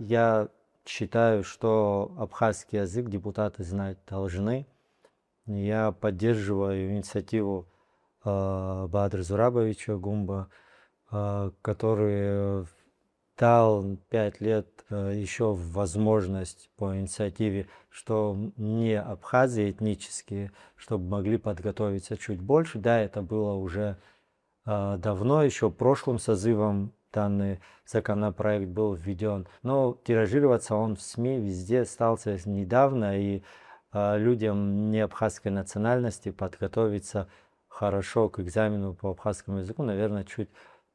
я считаю, что абхазский язык депутаты знать должны. Я поддерживаю инициативу Бадры Зурабовича Гумба, который дал 5 лет еще возможность по инициативе, что не абхазы этнические, чтобы могли подготовиться чуть больше. Да, это было уже давно, еще прошлым созывом данный законопроект был введен, но тиражироваться он в СМИ везде стался недавно, и людям не абхазской национальности подготовиться хорошо к экзамену по абхазскому языку, наверное, чуть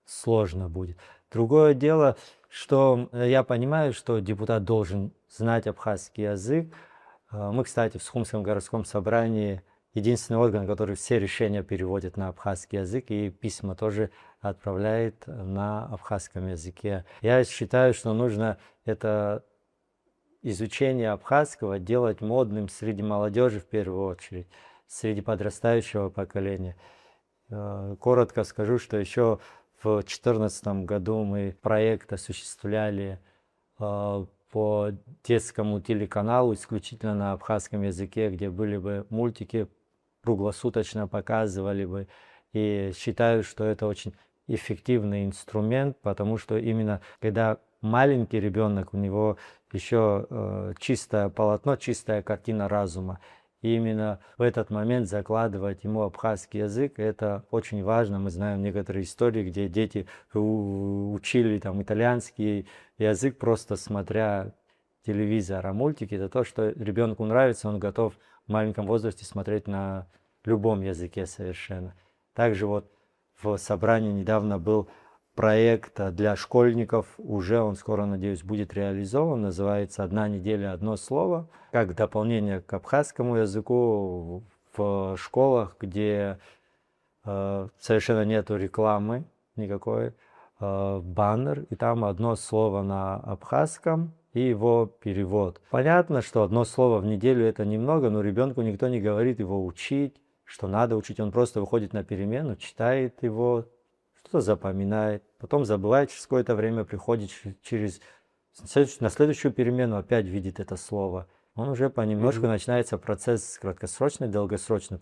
сложно будет. Другое дело, что я понимаю, что депутат должен знать абхазский язык. Мы, кстати, в Сухумском городском собрании единственный орган, который все решения переводит на абхазский язык и письма тоже отправляет на абхазском языке. Я считаю, что нужно это изучение абхазского делать модным среди молодежи в первую очередь, среди подрастающего поколения. Коротко скажу, что еще в 2014 году мы проект осуществляли по детскому телеканалу исключительно на абхазском языке, где были бы мультики, круглосуточно показывали бы. И считаю, что это очень эффективный инструмент, потому что именно когда маленький ребенок, у него еще чистое полотно, чистая картина разума. И именно в этот момент закладывать ему абхазский язык, это очень важно. Мы знаем некоторые истории, где дети учили там итальянский язык, просто смотря телевизор, а мультики. Это то, что ребенку нравится, он готов в маленьком возрасте смотреть на любом языке совершенно. Также вот в собрании недавно был проект для школьников, уже он скоро, надеюсь, будет реализован, называется «Одна неделя, одно слово», как дополнение к абхазскому языку в школах, где совершенно нету рекламы никакой, баннер, и там одно слово на абхазском и его перевод. Понятно, что одно слово в неделю это немного, но ребенку никто не говорит его учить, что надо учить, он просто выходит на перемену, читает его, что-то запоминает, потом забывает, через какое-то время приходит на следующую перемену, опять видит это слово. Он уже понемножку начинается процесс краткосрочный, долгосрочный.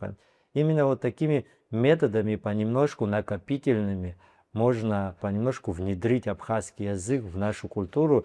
Именно вот такими методами, понемножку накопительными, можно понемножку внедрить абхазский язык в нашу культуру,